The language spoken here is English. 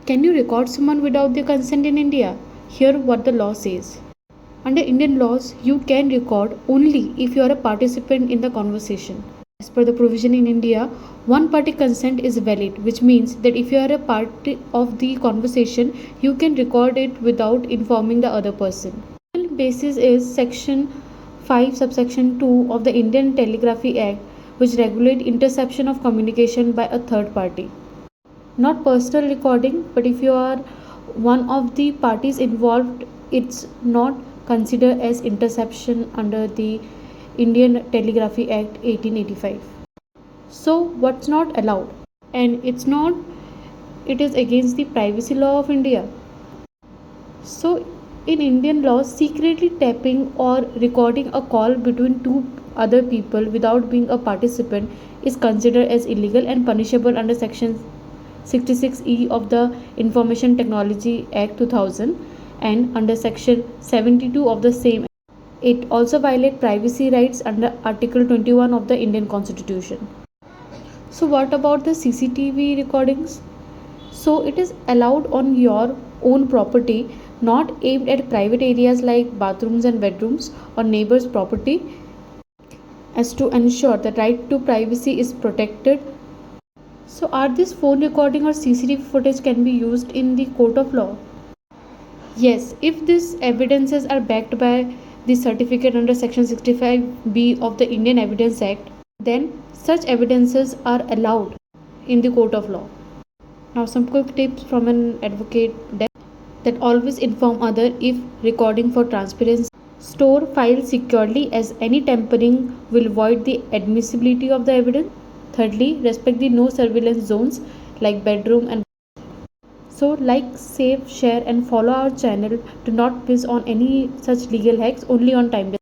Can you record someone without their consent in India? Here what the law says. Under Indian laws, you can record only if you are a participant in the conversation. As per the provision in India, one party consent is valid, which means that if you are a part of the conversation, you can record it without informing the other person. The basis is Section 5 subsection 2 of the Indian Telegraphy Act, which regulate interception of communication by a third party. Not personal recording, but if you are one of the parties involved, it's not considered as interception under the Indian Telegraphy Act 1885. So what's not allowed? And it is against the privacy law of India. So in Indian law, secretly tapping or recording a call between two other people without being a participant is considered as illegal and punishable under section 66E of the Information Technology Act 2000 and under section 72 of the same. It also violates privacy rights under Article 21 of the Indian Constitution. So what about the CCTV recordings? So it is allowed on your own property, not aimed at private areas like bathrooms and bedrooms or neighbors' property, as to ensure the right to privacy is protected. So are this phone recording or CCTV footage can be used in the court of law? Yes, if these evidences are backed by the certificate under section 65B of the Indian Evidence Act, then such evidences are allowed in the court of law. Now some quick tips from an advocate that always inform other if recording for transparency. Store files securely as any tampering will void the admissibility of the evidence. Thirdly, respect the no surveillance zones like bedroom and. So like, save, share and follow our channel to not miss on any such legal hacks only on time.